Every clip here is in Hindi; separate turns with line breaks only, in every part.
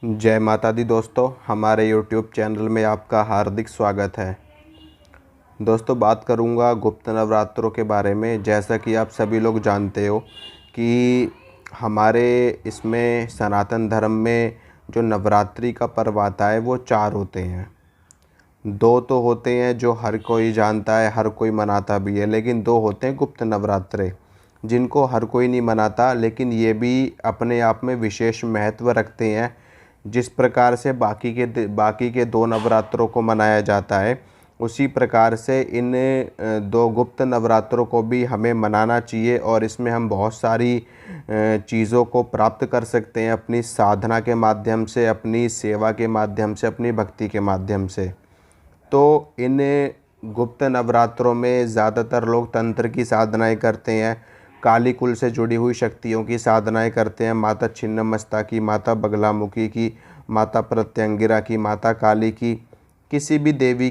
जय माता दी दोस्तों, हमारे YouTube चैनल में आपका हार्दिक स्वागत है। दोस्तों, बात करूंगा गुप्त नवरात्रों के बारे में। जैसा कि आप सभी लोग जानते हो कि हमारे इसमें सनातन धर्म में जो नवरात्रि का पर्व आता है वो 4 होते हैं। 2 तो होते हैं जो हर कोई जानता है, हर कोई मनाता भी है, लेकिन 2 होते हैं गुप्त नवरात्रे, जिनको हर कोई नहीं मनाता, लेकिन ये भी अपने आप में विशेष महत्व रखते हैं। जिस प्रकार से बाकी के 2 नवरात्रों को मनाया जाता है, उसी प्रकार से इन 2 गुप्त नवरात्रों को भी हमें मनाना चाहिए। और इसमें हम बहुत सारी चीज़ों को प्राप्त कर सकते हैं अपनी साधना के माध्यम से, अपनी सेवा के माध्यम से, अपनी भक्ति के माध्यम से। तो इन गुप्त नवरात्रों में ज़्यादातर लोग तंत्र की साधनाएं करते हैं, काली कुल से जुड़ी हुई शक्तियों की साधनाएं करते हैं, माता छिन्नमस्ता की, माता बगलामुखी की, माता प्रत्यंगिरा की, माता काली की, किसी भी देवी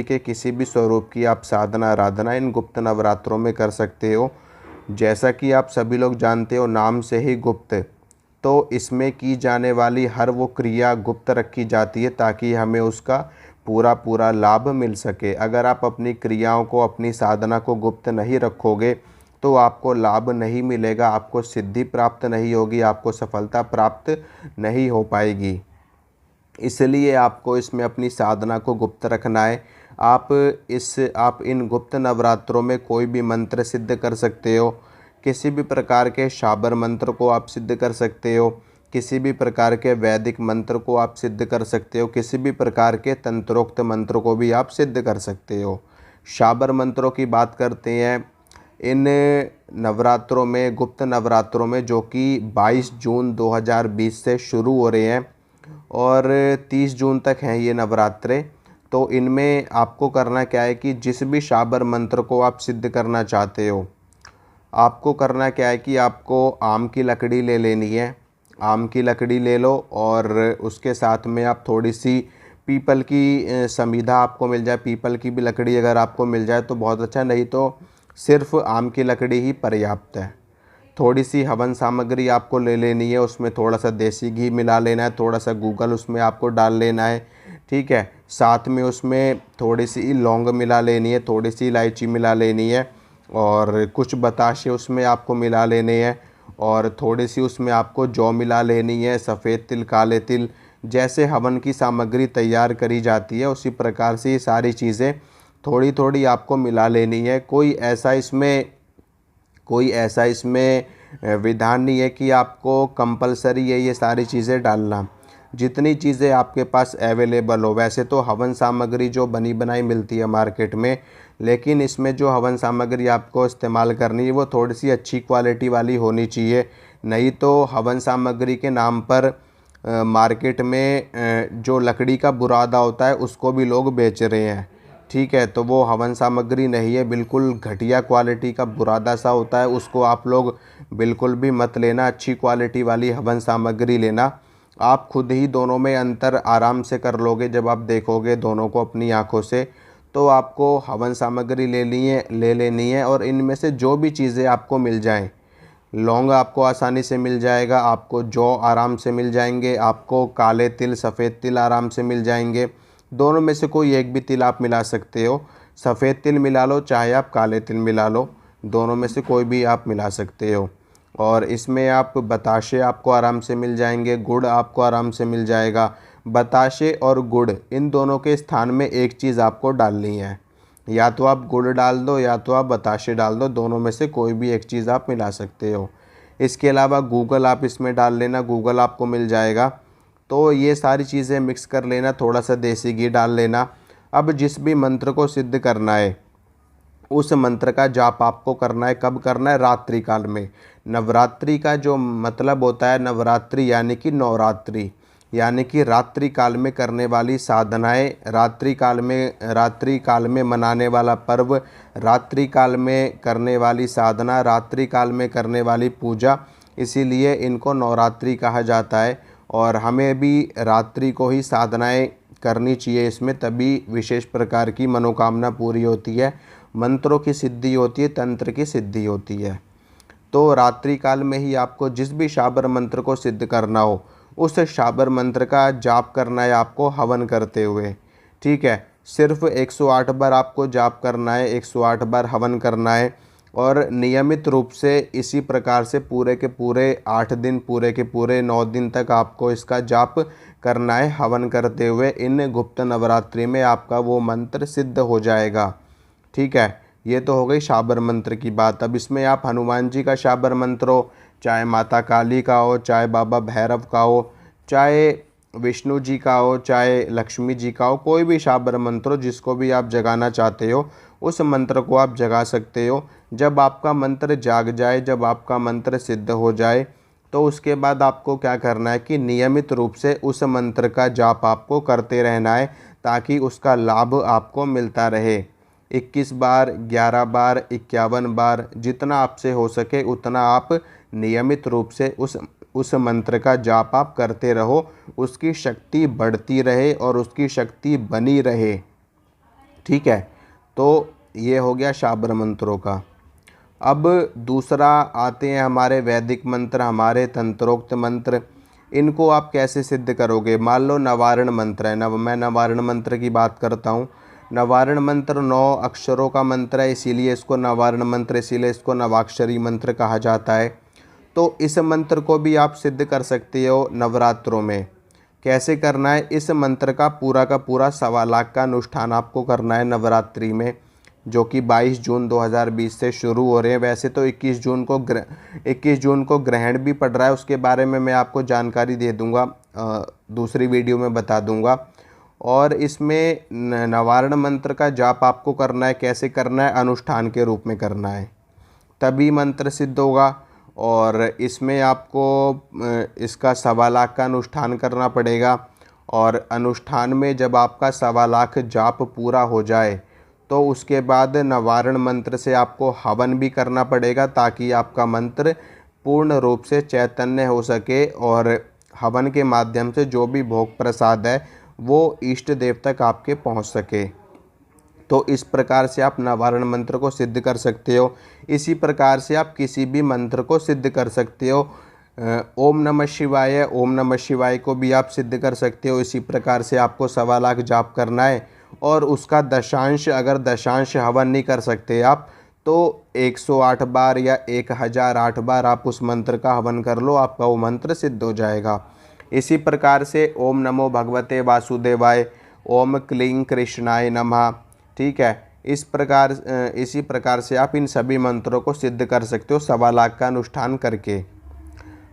के किसी भी स्वरूप की आप साधना आराधना इन गुप्त नवरात्रों में कर सकते हो। जैसा कि आप सभी लोग जानते हो, नाम से ही गुप्त, तो इसमें की जाने वाली हर वो क्रिया गुप्त रखी जाती है ताकि हमें उसका पूरा लाभ मिल सके। अगर आप अपनी क्रियाओं को, अपनी साधना को गुप्त नहीं रखोगे तो आपको लाभ नहीं मिलेगा, आपको सिद्धि प्राप्त नहीं होगी, आपको सफलता प्राप्त नहीं हो पाएगी। इसलिए आपको इसमें अपनी साधना को गुप्त रखना है। आप इन गुप्त नवरात्रों में कोई भी मंत्र सिद्ध कर सकते हो। किसी भी प्रकार के शाबर मंत्र को आप सिद्ध कर सकते हो, किसी भी प्रकार के वैदिक मंत्र को आप सिद्ध कर सकते हो, किसी भी प्रकार के तंत्रोक्त मंत्र को भी आप सिद्ध कर सकते हो। शाबर मंत्रों की बात करते हैं इन नवरात्रों में, गुप्त नवरात्रों में, जो कि 22 जून 2020 से शुरू हो रहे हैं और 30 जून तक हैं ये नवरात्रे। तो इनमें आपको करना क्या है कि जिस भी शाबर मंत्र को आप सिद्ध करना चाहते हो, आपको करना क्या है कि आपको आम की लकड़ी ले लेनी है। आम की लकड़ी ले लो और उसके साथ में आप थोड़ी सी पीपल की समिधा आपको मिल जाए, पीपल की भी लकड़ी अगर आपको मिल जाए तो बहुत अच्छा, नहीं तो सिर्फ आम की लकड़ी ही पर्याप्त है। थोड़ी सी हवन सामग्री आपको ले लेनी है, उसमें थोड़ा सा देसी घी मिला लेना है, थोड़ा सा गूगल उसमें आपको डाल लेना है, ठीक है। साथ में उसमें थोड़ी सी लौंग मिला लेनी है, थोड़ी सी इलायची मिला लेनी है और कुछ बताशे उसमें आपको मिला लेने हैं और थोड़ी सी उसमें आपको जौ मिला लेनी है, सफ़ेद तिल, काले तिल। जैसे हवन की सामग्री तैयार करी जाती है उसी प्रकार से ये सारी चीज़ें थोड़ी थोड़ी आपको मिला लेनी है। कोई ऐसा इसमें विधान नहीं है कि आपको कंपलसरी है ये सारी चीज़ें डालना। जितनी चीज़ें आपके पास अवेलेबल हो, वैसे तो हवन सामग्री जो बनी बनाई मिलती है मार्केट में, लेकिन इसमें जो हवन सामग्री आपको इस्तेमाल करनी है वो थोड़ी सी अच्छी क्वालिटी वाली होनी चाहिए। नहीं तो हवन सामग्री के नाम पर मार्केट में जो लकड़ी का बुरादा होता है उसको भी लोग बेच रहे हैं, ठीक है। तो वो हवन सामग्री नहीं है, बिल्कुल घटिया क्वालिटी का बुरादा सा होता है, उसको आप लोग बिल्कुल भी मत लेना। अच्छी क्वालिटी वाली हवन सामग्री लेना। आप खुद ही दोनों में अंतर आराम से कर लोगे जब आप देखोगे दोनों को अपनी आंखों से। तो आपको हवन सामग्री ले लेनी है और इनमें से जो भी चीज़ें आपको मिल जाएं, लौंग आपको आसानी से मिल जाएगा, आपको जौ आराम से मिल जाएंगे, आपको काले तिल, सफ़ेद तिल आराम से मिल जाएंगे। दोनों में से कोई एक भी तिल आप मिला सकते हो। सफ़ेद तिल मिला लो, चाहे आप काले तिल मिला लो, दोनों में से कोई भी आप मिला सकते हो। और इसमें आप बताशे आपको आराम से मिल जाएंगे, गुड़ आपको आराम से मिल जाएगा। बताशे और गुड़, इन दोनों के स्थान में एक चीज़ आपको डालनी है, या तो आप गुड़ डाल दो या तो आप बताशे डाल दो, दोनों में से कोई भी एक चीज़ आप मिला सकते हो। इसके अलावा गूगल आप इसमें डाल लेना, गूगल आपको मिल जाएगा। तो ये सारी चीज़ें मिक्स कर लेना, थोड़ा सा देसी घी डाल लेना। अब जिस भी मंत्र को सिद्ध करना है उस मंत्र का जाप आपको करना है। कब करना है? रात्रि काल में। नवरात्रि का जो मतलब होता है, नवरात्रि यानी कि नवरात्रि, यानी कि रात्रि काल में करने वाली साधनाएं, रात्रि काल में मनाने वाला पर्व, रात्रि काल में करने वाली साधना, रात्रि काल में करने वाली पूजा, इसीलिए इनको नवरात्रि कहा जाता है। और हमें भी रात्रि को ही साधनाएं करनी चाहिए इसमें, तभी विशेष प्रकार की मनोकामना पूरी होती है, मंत्रों की सिद्धि होती है, तंत्र की सिद्धि होती है। तो रात्रि काल में ही आपको जिस भी शाबर मंत्र को सिद्ध करना हो उस शाबर मंत्र का जाप करना है आपको हवन करते हुए। ठीक है, सिर्फ 108 बार आपको जाप करना है, 108 बार हवन करना है और नियमित रूप से इसी प्रकार से पूरे के पूरे 8 दिन, पूरे के पूरे 9 दिन तक आपको इसका जाप करना है हवन करते हुए। इन गुप्त नवरात्रि में आपका वो मंत्र सिद्ध हो जाएगा। ठीक है, ये तो हो गई शाबर मंत्र की बात। अब इसमें आप हनुमान जी का शाबर मंत्र हो, चाहे माता काली का हो, चाहे बाबा भैरव का हो, चाहे विष्णु जी का हो, चाहे लक्ष्मी जी का हो, कोई भी शाबर मंत्र हो जिसको भी आप जगाना चाहते हो उस मंत्र को आप जगा सकते हो। जब आपका मंत्र जाग जाए, जब आपका मंत्र सिद्ध हो जाए, तो उसके बाद आपको क्या करना है कि नियमित रूप से उस मंत्र का जाप आपको करते रहना है ताकि उसका लाभ आपको मिलता रहे। 21 बार, 11 बार, 51 बार, जितना आपसे हो सके उतना आप नियमित रूप से उस मंत्र का जाप आप करते रहो। उसकी शक्ति बढ़ती रहे और उसकी शक्ति बनी रहे। ठीक है, तो ये हो गया शाबर मंत्रों का। अब दूसरा आते हैं हमारे वैदिक मंत्र, हमारे तंत्रोक्त मंत्र। इनको आप कैसे सिद्ध करोगे? मान लो नवारण मंत्र है, मैं नवारण मंत्र की बात करता हूँ। नवारण मंत्र 9 अक्षरों का मंत्र है, इसीलिए इसको नवारण मंत्र, इसीलिए इसको नवाक्षरी मंत्र कहा जाता है। तो इस मंत्र को भी आप सिद्ध कर सकते हो नवरात्रों में। कैसे करना है? इस मंत्र का पूरा 1.25 लाख का अनुष्ठान आपको करना है नवरात्रि में, जो कि 22 जून 2020 से शुरू हो रहे हैं। वैसे तो 21 जून को ग्रहण भी पड़ रहा है, उसके बारे में मैं आपको जानकारी दे दूंगा, दूसरी वीडियो में बता दूंगा। और इसमें नवारण मंत्र का जाप आपको करना है। कैसे करना है? अनुष्ठान के रूप में करना है, तभी मंत्र सिद्ध होगा। और इसमें आपको इसका 1.25 लाख का अनुष्ठान करना पड़ेगा। और अनुष्ठान में जब आपका 1.25 लाख जाप पूरा हो जाए तो उसके बाद नवारण मंत्र से आपको हवन भी करना पड़ेगा ताकि आपका मंत्र पूर्ण रूप से चैतन्य हो सके और हवन के माध्यम से जो भी भोग प्रसाद है वो इष्ट देव तक आपके पहुंच सके। तो इस प्रकार से आप नवारण मंत्र को सिद्ध कर सकते हो। इसी प्रकार से आप किसी भी मंत्र को सिद्ध कर सकते हो। ओम नमः शिवाय, ओम नमः शिवाय को भी आप सिद्ध कर सकते हो। इसी प्रकार से आपको 1.25 लाख जाप करना है और उसका दशांश, अगर दशांश हवन नहीं कर सकते आप तो 108 बार या 1008 बार आप उस मंत्र का हवन कर लो, आपका वो मंत्र सिद्ध हो जाएगा। इसी प्रकार से ओम नमो भगवते वासुदेवाय, ओम क्लीं कृष्णाय नमः। ठीक है, इसी प्रकार से आप इन सभी मंत्रों को सिद्ध कर सकते हो 1.25 लाख का अनुष्ठान करके।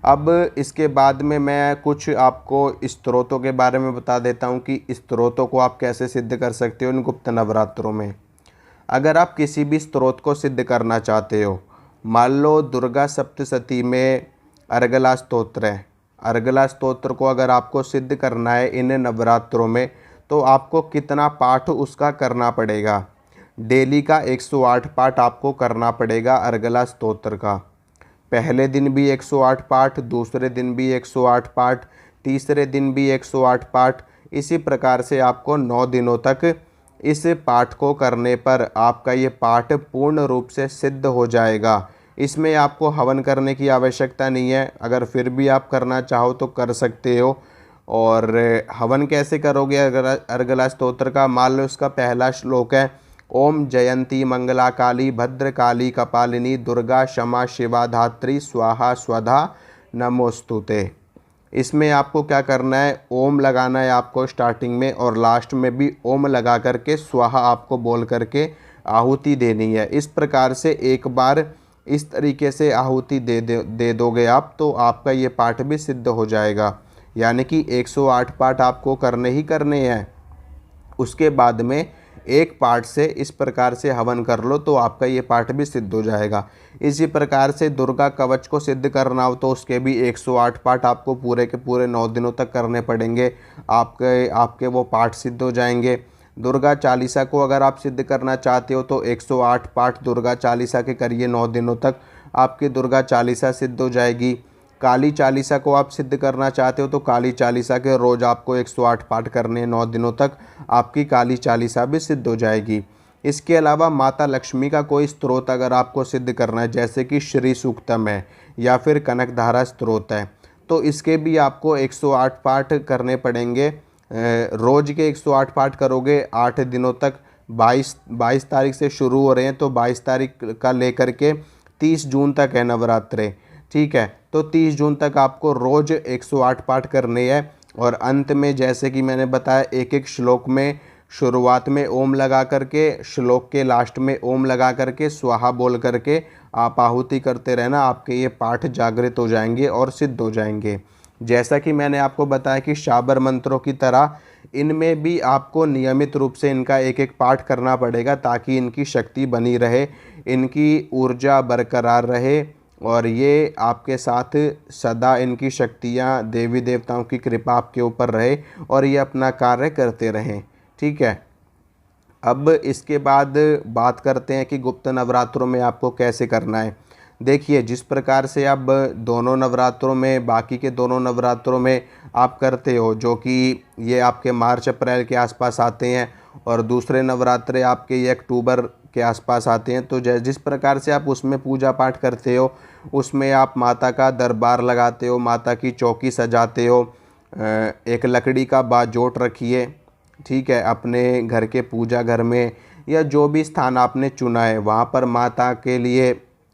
अब इसके बाद में मैं कुछ आपको स्तोत्रों के बारे में बता देता हूँ कि स्तोत्रों को आप कैसे सिद्ध कर सकते हो इन गुप्त नवरात्रों में। अगर आप किसी भी स्तोत्र को सिद्ध करना चाहते हो, मान लो दुर्गा सप्तशती में अर्गला स्तोत्र है, अर्गला स्तोत्र को अगर आपको सिद्ध करना है इन नवरात्रों में तो आपको कितना पाठ उसका करना पड़ेगा? डेली का 108 पाठ आपको करना पड़ेगा अर्गला स्तोत्र का। पहले दिन भी 108 पाठ, दूसरे दिन भी 108 पाठ, तीसरे दिन भी 108 पाठ। इसी प्रकार से आपको 9 दिनों तक इस पाठ को करने पर आपका ये पाठ पूर्ण रूप से सिद्ध हो जाएगा। इसमें आपको हवन करने की आवश्यकता नहीं है, अगर फिर भी आप करना चाहो तो कर सकते हो। और हवन कैसे करोगे अर्गला स्तोत्र का? मान लो इसका पहला श्लोक है ओम जयंती मंगला काली भद्रकाली कपालिनी दुर्गा क्षमा शिवा धात्री स्वाहा स्वधा नमोस्तुते। इसमें आपको क्या करना है? ओम लगाना है आपको स्टार्टिंग में और लास्ट में भी ओम लगा करके स्वाहा आपको बोल करके आहुति देनी है। इस प्रकार से एक बार इस तरीके से आहुति दे दोगे आप तो आपका ये पाठ भी सिद्ध हो जाएगा। यानी कि 108 पाठ आपको करने ही करने हैं। उसके बाद में एक पाठ से इस प्रकार से हवन कर लो तो आपका ये पाठ भी सिद्ध हो जाएगा। इसी प्रकार से दुर्गा कवच को सिद्ध करना हो तो उसके भी 108 पाठ आपको पूरे के पूरे 9 दिनों तक करने पड़ेंगे, आपके वो पाठ सिद्ध हो जाएंगे। दुर्गा चालीसा को अगर आप सिद्ध करना चाहते हो तो 108 पाठ दुर्गा चालीसा के करिए 9 दिनों तक, आपकी दुर्गा चालीसा सिद्ध हो जाएगी। काली चालीसा को आप सिद्ध करना चाहते हो तो काली चालीसा के रोज़ आपको 108 पाठ करने हैं 9 दिनों तक, आपकी काली चालीसा भी सिद्ध हो जाएगी। इसके अलावा माता लक्ष्मी का कोई स्तोत्र अगर आपको सिद्ध करना है, जैसे कि श्री सूक्तम है या फिर कनकधारा स्तोत्र है, तो इसके भी आपको 108 पाठ करने पड़ेंगे। रोज़ के 108 पाठ करोगे 8 दिनों तक। 22 तारीख से शुरू हो रहे हैं, तो 22 तारीख का लेकर के 30 जून तक है नवरात्रे। ठीक है, तो 30 जून तक आपको रोज़ 108 पाठ करने हैं। और अंत में जैसे कि मैंने बताया, एक एक श्लोक में शुरुआत में ओम लगा करके, श्लोक के लास्ट में ओम लगा करके, स्वाहा बोल करके आप आहुति करते रहना। आपके ये पाठ जागृत हो जाएंगे और सिद्ध हो जाएंगे। जैसा कि मैंने आपको बताया कि शाबर मंत्रों की तरह इनमें भी आपको नियमित रूप से इनका एक एक पाठ करना पड़ेगा, ताकि इनकी शक्ति बनी रहे, इनकी ऊर्जा बरकरार रहे और ये आपके साथ सदा इनकी शक्तियाँ, देवी देवताओं की कृपा आपके ऊपर रहे और ये अपना कार्य करते रहें। ठीक है, अब इसके बाद बात करते हैं कि गुप्त नवरात्रों में आपको कैसे करना है। देखिए, जिस प्रकार से अब दोनों नवरात्रों में, बाकी के दोनों नवरात्रों में आप करते हो, जो कि ये आपके मार्च अप्रैल के आसपास आते हैं, और दूसरे नवरात्रे आपके ये अक्टूबर के आसपास आते हैं। तो जिस प्रकार से आप उसमें पूजा पाठ करते हो, उसमें आप माता का दरबार लगाते हो, माता की चौकी सजाते हो, एक लकड़ी का बाजोट रखिए। ठीक है, अपने घर के पूजा घर में या जो भी स्थान आपने चुना है वहाँ पर माता के लिए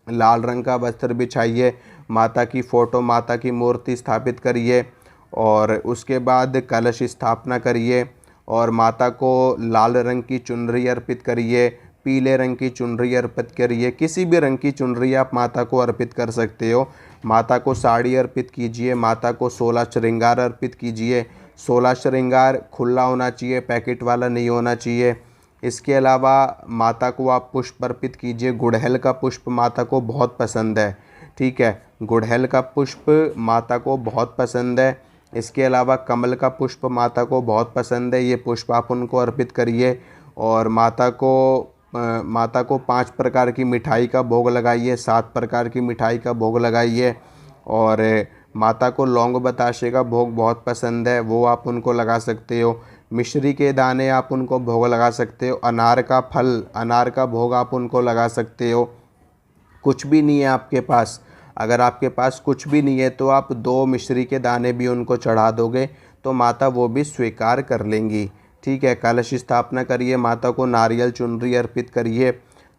लाल रंग का वस्त्र बिछाइए, माता की फ़ोटो, माता की मूर्ति स्थापित करिए और उसके बाद कलश स्थापना करिए और माता को लाल रंग की चुनरी अर्पित करिए, पीले रंग की चुनरी अर्पित करिए। किसी भी रंग की चुनरी आप माता को अर्पित कर सकते हो। माता को साड़ी अर्पित कीजिए, माता को 16 श्रृंगार अर्पित कीजिए। 16 श्रृंगार खुला होना चाहिए, पैकेट वाला नहीं होना चाहिए। इसके अलावा माता को आप पुष्प अर्पित कीजिए। गुड़हल का पुष्प माता को बहुत पसंद है। ठीक है, गुड़हल का पुष्प माता को बहुत पसंद है। इसके अलावा कमल का पुष्प माता को बहुत पसंद है। ये पुष्प आप उनको अर्पित करिए और माता को 5 प्रकार की मिठाई का भोग लगाइए, 7 प्रकार की मिठाई का भोग लगाइए। और माता को लौंग बताशे का भोग बहुत पसंद है, वो आप उनको लगा सकते हो। मिश्री के दाने आप उनको भोग लगा सकते हो। अनार का फल, अनार का भोग आप उनको लगा सकते हो। कुछ भी नहीं है आपके पास, अगर आपके पास कुछ भी नहीं है तो आप 2 मिश्री के दाने भी उनको चढ़ा दोगे तो माता वो भी स्वीकार कर लेंगी। ठीक है, कलश स्थापना करिए, माता को नारियल चुनरी अर्पित करिए।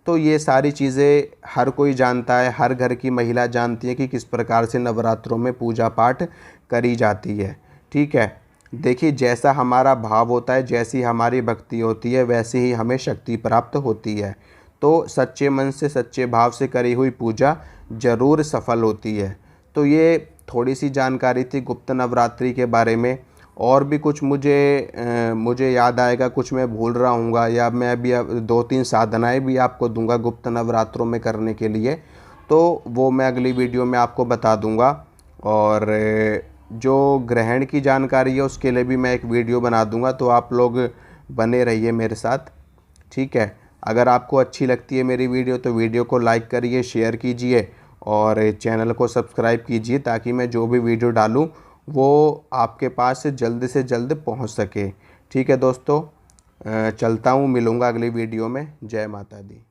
तो ये सारी चीज़ें हर कोई जानता है, हर घर की महिला जानती है कि किस प्रकार से नवरात्रों में पूजा पाठ करी जाती है। ठीक है, देखिए, जैसा हमारा भाव होता है, जैसी हमारी भक्ति होती है, वैसे ही हमें शक्ति प्राप्त होती है। तो सच्चे मन से, सच्चे भाव से करी हुई पूजा ज़रूर सफल होती है। तो ये थोड़ी सी जानकारी थी गुप्त नवरात्रि के बारे में। और भी कुछ मुझे याद आएगा, कुछ मैं भूल रहा हूँगा, या मैं अभी 2-3 साधनाएं भी आपको दूंगा गुप्त नवरात्रों में करने के लिए, तो वो मैं अगली वीडियो में आपको बता दूंगा। और जो ग्रहण की जानकारी है उसके लिए भी मैं एक वीडियो बना दूंगा, तो आप लोग बने रहिए मेरे साथ। ठीक है, अगर आपको अच्छी लगती है मेरी वीडियो तो वीडियो को लाइक करिए, शेयर कीजिए और चैनल को सब्सक्राइब कीजिए, ताकि मैं जो भी वीडियो डालूं वो आपके पास जल्द से जल्द पहुंच सके। ठीक है दोस्तों, चलता हूं, मिलूंगा अगली वीडियो में। जय माता दी।